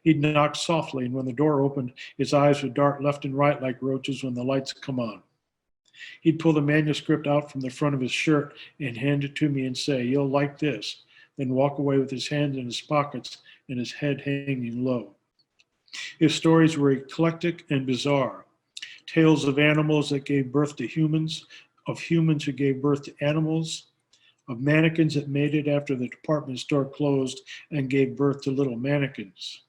He'd knock softly, and when the door opened, his eyes would dart left and right like roaches when the lights come on. He'd pull the manuscript out from the front of his shirt and hand it to me and say, you'll like this, then walk away with his hands in his pockets and his head hanging low. His stories were eclectic and bizarre. Tales of animals that gave birth to humans, of humans who gave birth to animals, of mannequins that made it after the department store closed and gave birth to little mannequins,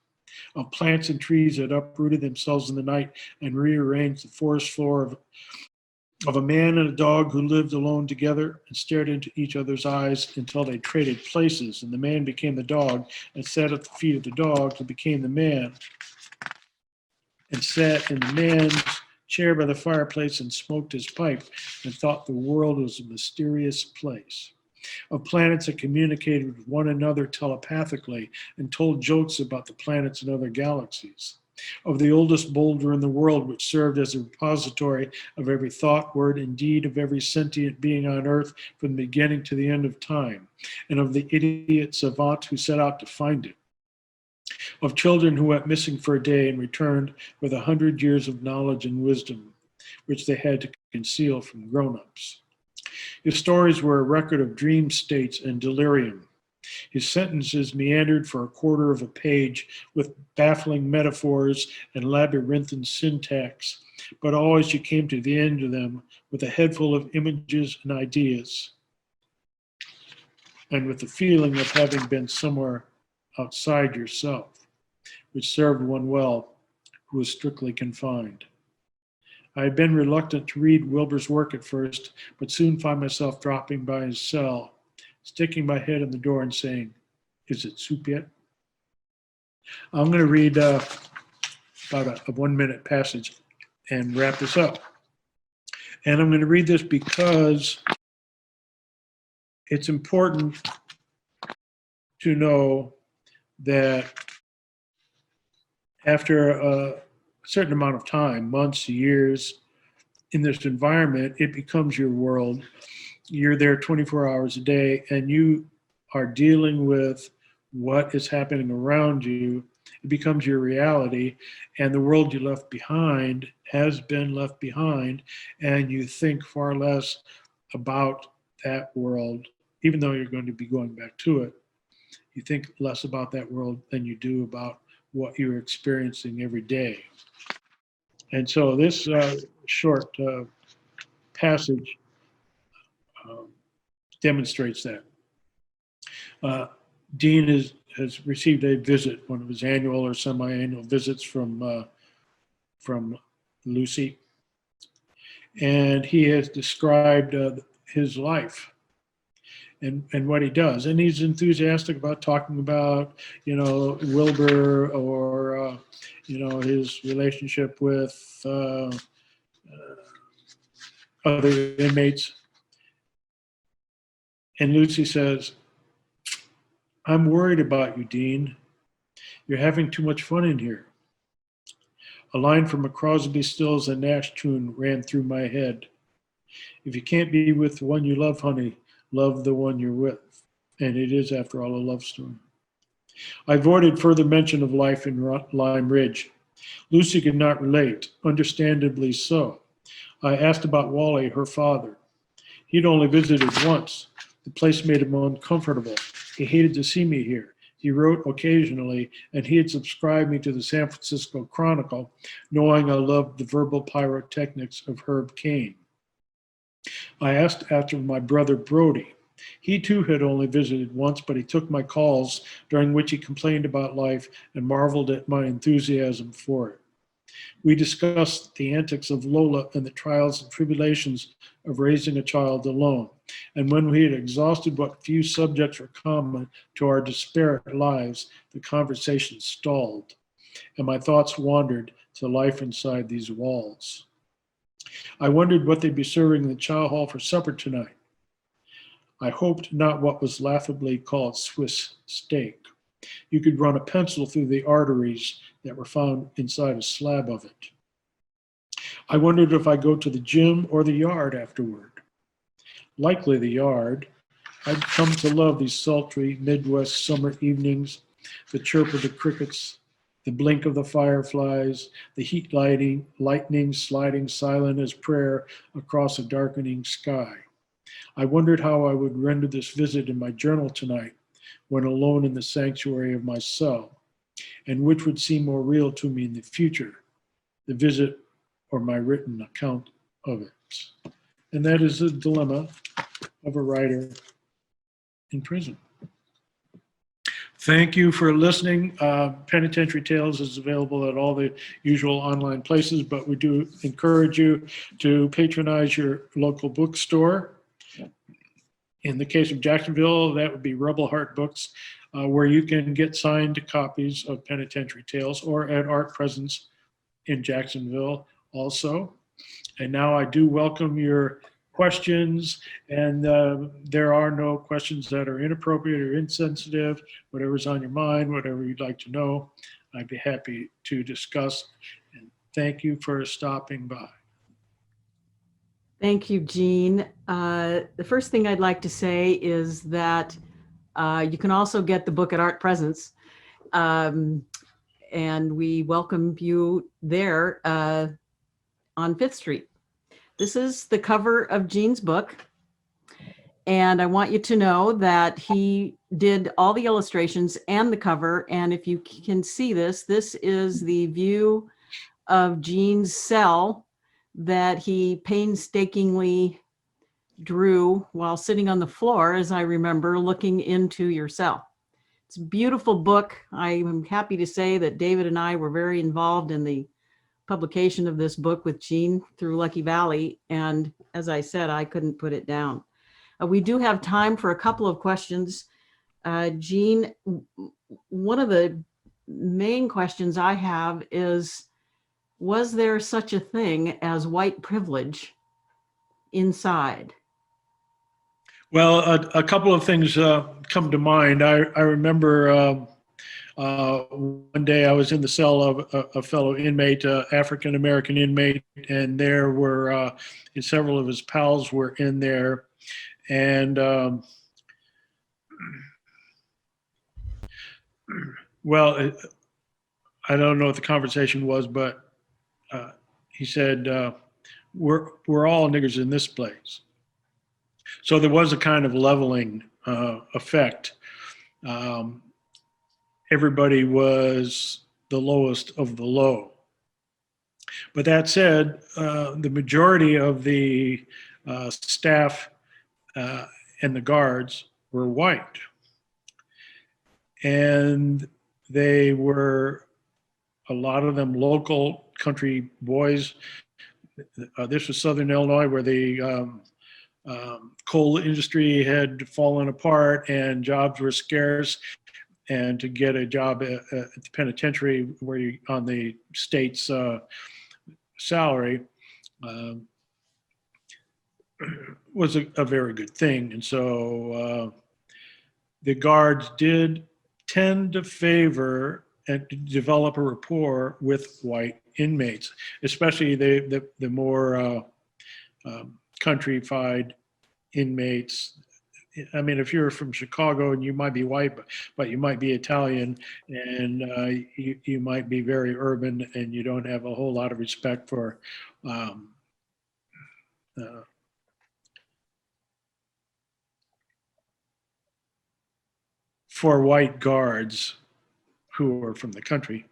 of plants and trees that uprooted themselves in the night and rearranged the forest floor, of a man and a dog who lived alone together and stared into each other's eyes until they traded places, and the man became the dog and sat at the feet of the dog who became the man and sat in the man's chair by the fireplace and smoked his pipe and thought the world was a mysterious place. Of planets that communicated with one another telepathically and told jokes about the planets and other galaxies. Of the oldest boulder in the world, which served as a repository of every thought, word, and deed of every sentient being on Earth from the beginning to the end of time, and of the idiot savant who set out to find it. Of children who went missing for a day and returned with 100 years of knowledge and wisdom, which they had to conceal from grown-ups. His stories were a record of dream states and delirium. His sentences meandered for a quarter of a page with baffling metaphors and labyrinthine syntax, but always you came to the end of them with a head full of images and ideas, and with the feeling of having been somewhere outside yourself, which served one well who was strictly confined. I had been reluctant to read Wilbur's work at first, but soon found myself dropping by his cell, sticking my head in the door and saying, is it soup yet? I'm going to read about a 1-minute passage and wrap this up. And I'm going to read this because it's important to know that after a certain amount of time, months, years, in this environment, it becomes your world. You're there 24 hours a day, and you are dealing with what is happening around you. It becomes your reality, and the world you left behind has been left behind, and you think far less about that world, even though you're going to be going back to it. You think less about that world than you do about what you're experiencing every day. And so this short passage demonstrates that. Dean has received a visit, one of his annual or semi-annual visits from Lucy, and he has described his life and what he does, and he's enthusiastic about talking about, Wilbur or his relationship with other inmates. And Lucy says, I'm worried about you, Dean. You're having too much fun in here. A line from a Crosby, Stills, and Nash tune ran through my head. If you can't be with the one you love, honey, love the one you're with. And it is, after all, a love story. I avoided further mention of life in Lime Ridge. Lucy could not relate, understandably so. I asked about Wally, her father. He'd only visited once. The place made him uncomfortable. He hated to see me here. He wrote occasionally, and he had subscribed me to the San Francisco Chronicle, knowing I loved the verbal pyrotechnics of Herb Caen. I asked after my brother Brody. He too had only visited once, but he took my calls, during which he complained about life and marveled at my enthusiasm for it. We discussed the antics of Lola and the trials and tribulations of raising a child alone. And when we had exhausted what few subjects were common to our disparate lives, the conversation stalled, and my thoughts wandered to life inside these walls. I wondered what they'd be serving in the chow hall for supper tonight. I hoped not what was laughably called Swiss steak. You could run a pencil through the arteries that were found inside a slab of it. I wondered if I'd go to the gym or the yard afterward. Likely the yard. I'd come to love these sultry Midwest summer evenings, the chirp of the crickets, the blink of the fireflies, the heat lightning sliding silent as prayer across a darkening sky. I wondered how I would render this visit in my journal tonight, when alone in the sanctuary of my cell, and which would seem more real to me in the future, the visit or my written account of it. And that is the dilemma of a writer in prison. Thank you for listening. Penitentiary Tales is available at all the usual online places, but we do encourage you to patronize your local bookstore. In the case of Jacksonville, that would be Rebel Heart Books, where you can get signed copies of Penitentiary Tales, or at Art Presence in Jacksonville also. And now I do welcome your questions, and there are no questions that are inappropriate or insensitive. Whatever's on your mind, whatever you'd like to know, I'd be happy to discuss. And thank you for stopping by. Thank you, Gene. The first thing I'd like to say is that you can also get the book at Art Presence, and we welcome you there on 5th Street. This is the cover of Gene's book, and I want you to know that he did all the illustrations and the cover, and if you can see this, this is the view of Gene's cell that he painstakingly drew while sitting on the floor, as I remember, looking into your cell. It's a beautiful book. I am happy to say that David and I were very involved in the publication of this book with Gene through Lucky Valley. And as I said, I couldn't put it down. We do have time for a couple of questions. Gene, one of the main questions I have is, was there such a thing as white privilege inside? Well, a couple of things come to mind. I remember one day I was in the cell of a fellow inmate, African-American inmate, and there were several of his pals were in there. And well, I don't know what the conversation was, but he said, we're all niggers in this place. So there was a kind of leveling effect. Everybody was the lowest of the low. But that said, the majority of the staff and the guards were white. And they were, a lot of them, local country boys. This was Southern Illinois, where the coal industry had fallen apart and jobs were scarce. And to get a job at the penitentiary, where you on the state's salary, was a very good thing. And so the guards did tend to favor and develop a rapport with white inmates, especially the more countrified inmates. I mean, if you're from Chicago and you might be white, but you might be Italian, and you might be very urban, and you don't have a whole lot of respect um, uh, for white guards who are from the country.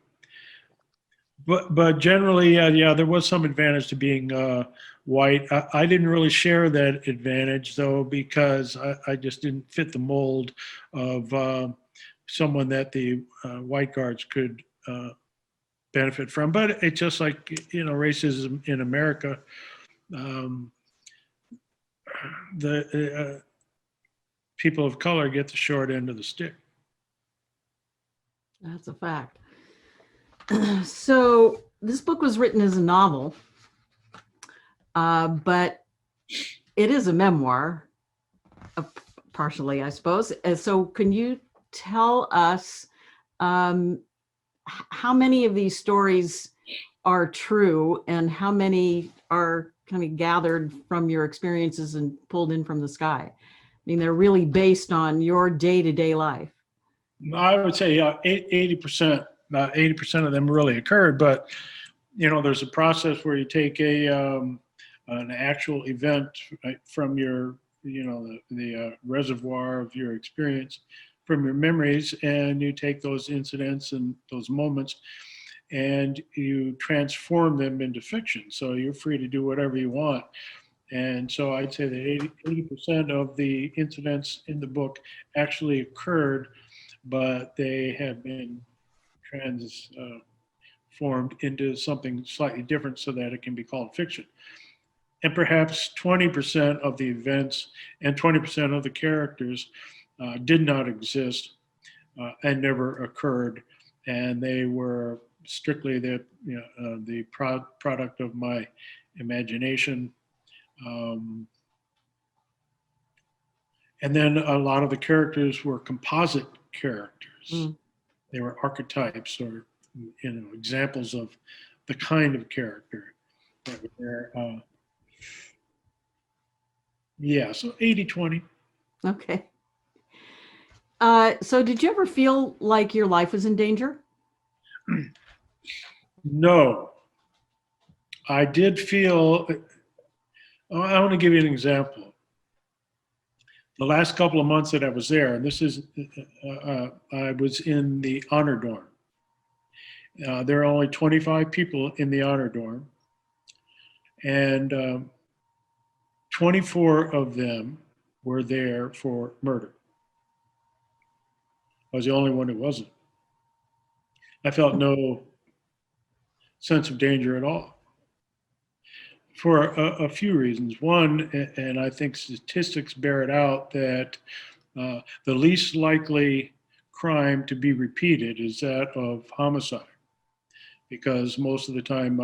But generally, yeah, there was some advantage to being white. I didn't really share that advantage though, because I just didn't fit the mold of someone that the white guards could benefit from. But it's just like, racism in America. Um, the people of color get the short end of the stick. That's a fact. So this book was written as a novel, but it is a memoir, partially, I suppose. So can you tell us how many of these stories are true and how many are kind of gathered from your experiences and pulled in from the sky? I mean, they're really based on your day-to-day life. I would say 80%. 80% of them really occurred, but there's a process where you take an actual event, right, from your the reservoir of your experience, from your memories, and you take those incidents and those moments and you transform them into fiction. So you're free to do whatever you want. And so I'd say that 80% of the incidents in the book actually occurred, but they have been transformed into something slightly different so that it can be called fiction. And perhaps 20% of the events and 20% of the characters did not exist and never occurred, and they were strictly the product of my imagination. And then a lot of the characters were composite characters. Mm. They were archetypes or examples of the kind of character that were there. So 80-20. Okay. So did you ever feel like your life was in danger? No. I did feel, I want to give you an example. The last couple of months that I was there, and this is, I was in the honor dorm. There are only 25 people in the honor dorm, and 24 of them were there for murder. I was the only one who wasn't. I felt no sense of danger at all for a few reasons. One, and I think statistics bear it out, that the least likely crime to be repeated is that of homicide, because most of the time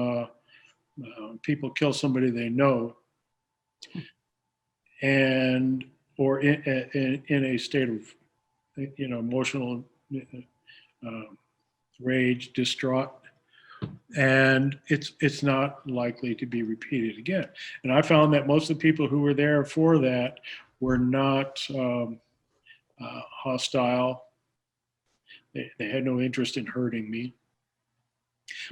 people kill somebody they know, and or in a state of emotional rage, distraught, and it's not likely to be repeated again. And I found that most of the people who were there for that were not hostile. They had no interest in hurting me.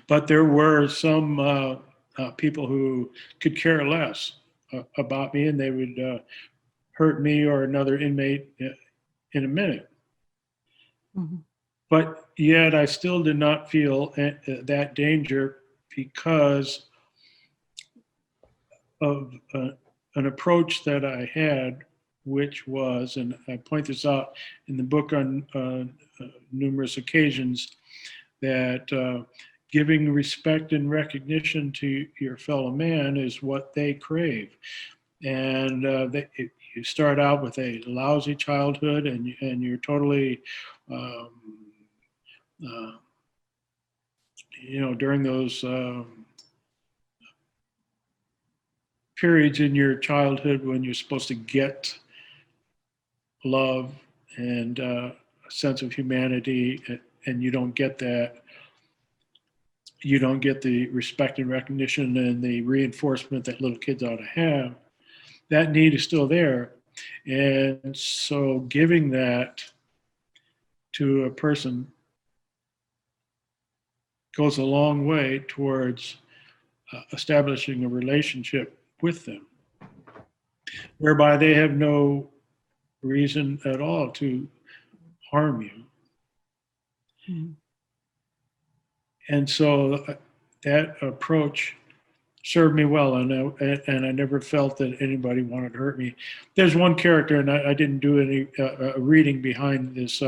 But there were some people who could care less about me, and they would hurt me or another inmate in a minute. Mm-hmm. But yet I still did not feel that danger because of an approach that I had, which was, and I point this out in the book on numerous occasions, that giving respect and recognition to your fellow man is what they crave. And you start out with a lousy childhood, and you're totally during those periods in your childhood when you're supposed to get love and a sense of humanity, and you don't get that, you don't get the respect and recognition and the reinforcement that little kids ought to have. That need is still there. And so giving that to a person goes a long way towards establishing a relationship with them, whereby they have no reason at all to harm you. Mm. And so that approach served me well, and I never felt that anybody wanted to hurt me. There's one character, and I didn't do any reading behind this,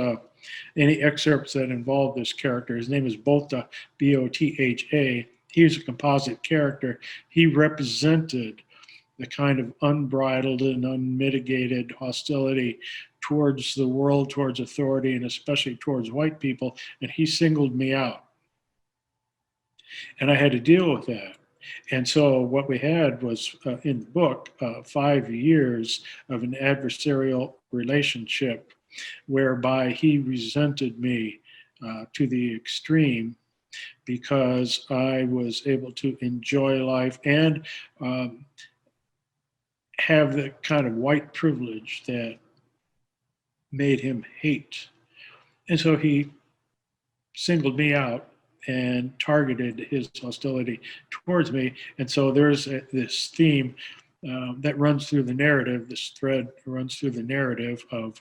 any excerpts that involve this character. His name is Botha, B-O-T-H-A. He's a composite character. He represented the kind of unbridled and unmitigated hostility towards the world, towards authority, and especially towards white people, and he singled me out. And I had to deal with that. And so what we had was, in the book, 5 years of an adversarial relationship whereby he resented me to the extreme because I was able to enjoy life and have the kind of white privilege that made him hate. And so he singled me out and targeted his hostility towards me. And so there's this theme that runs through the narrative, this thread runs through the narrative of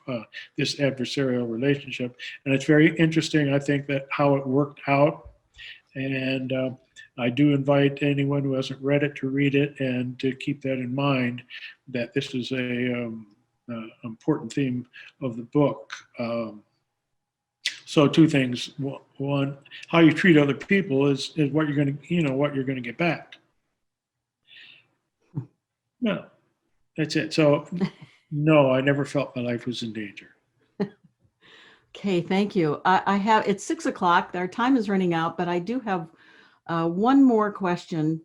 this adversarial relationship. And it's very interesting, I think, that how it worked out. And I do invite anyone who hasn't read it to read it and to keep that in mind, that this is a important theme of the book. So two things. One, how you treat other people is what you're going to, what you're going to get back. No, that's it. So no, I never felt my life was in danger. Okay, thank you. I have, it's 6 o'clock. Our time is running out, but I do have one more question.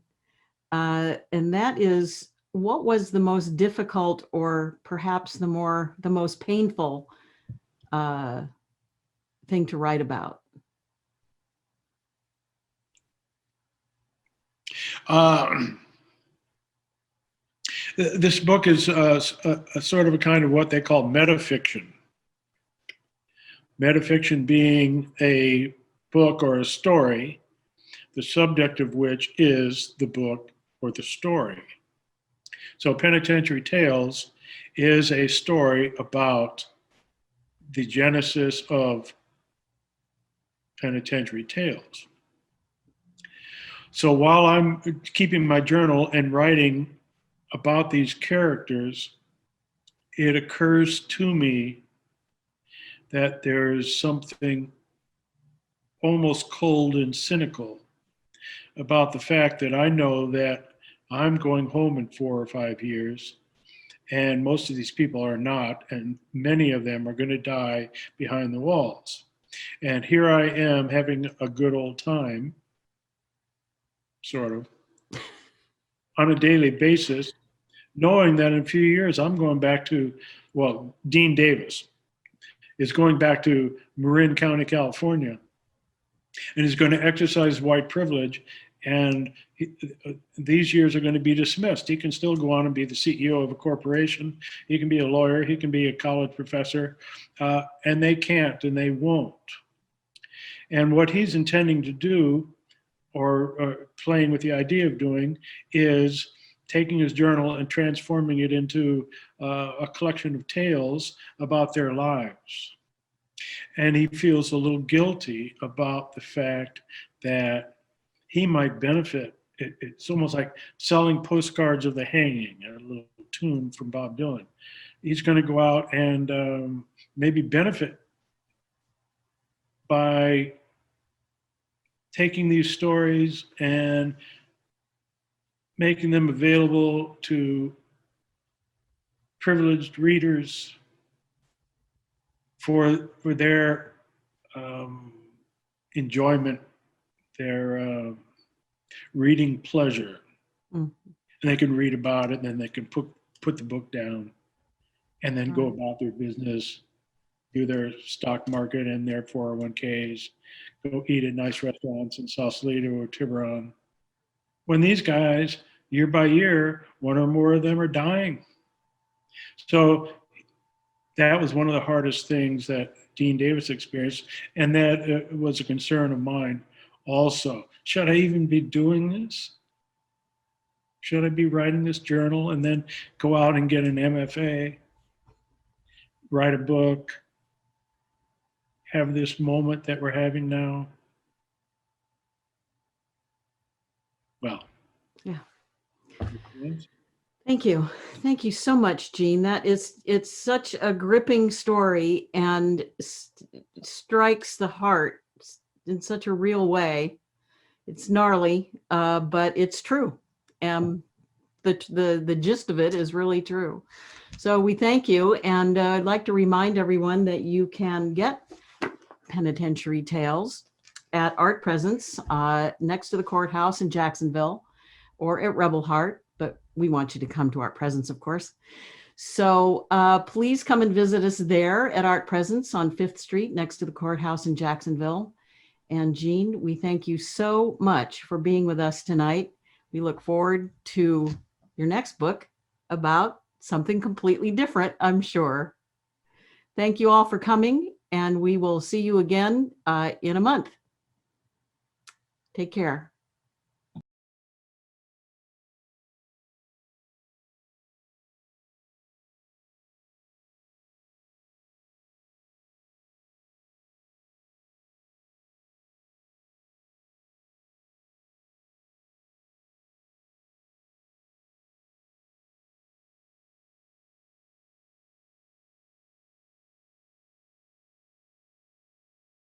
And that is, what was the most difficult or perhaps the most painful thing to write about? This book is a sort of a kind of what they call metafiction. Metafiction being a book or a story, the subject of which is the book or the story. So Penitentiary Tales is a story about the genesis of Penitentiary Tales. So while I'm keeping my journal and writing about these characters, it occurs to me that there's something almost cold and cynical about the fact that I know that I'm going home in 4 or 5 years, and most of these people are not, and many of them are going to die behind the walls. And here I am having a good old time, sort of, on a daily basis, knowing that in a few years I'm going back to, well, Dean Davis is going back to Marin County, California, and is going to exercise white privilege. And these years are going to be dismissed. He can still go on and be the CEO of a corporation. He can be a lawyer. He can be a college professor. And they can't and they won't. And what he's intending to do, or playing with the idea of doing, is taking his journal and transforming it into a collection of tales about their lives. And he feels a little guilty about the fact that he might benefit. It's almost like selling postcards of the hanging, a little tune from Bob Dylan. He's going to go out and maybe benefit by taking these stories and making them available to privileged readers for their enjoyment, their reading pleasure. Mm-hmm. And they can read about it, and then they can put the book down and then go about their business do their stock market and their 401ks, go eat at nice restaurants in Sausalito or Tiburon. When these guys, year by year, one or more of them are dying. So that was one of the hardest things that Dean Davis experienced, and that was a concern of mine also. Should I even be doing this? Should I be writing this journal and then go out and get an MFA, write a book, have this moment that we're having now? Well. Yeah. Thank you. Thank you so much, Gene. It's such a gripping story and strikes the heart in such a real way. It's gnarly, but it's true. The gist of it is really true. So we thank you. And I'd like to remind everyone that you can get Penitentiary Tales at Art Presence next to the courthouse in Jacksonville or at Rebel Heart. But we want you to come to Art Presence, of course. So please come and visit us there at Art Presence on 5th Street next to the courthouse in Jacksonville. And Gene, we thank you so much for being with us tonight. We look forward to your next book about something completely different, I'm sure. Thank you all for coming, and we will see you again in a month. Take care.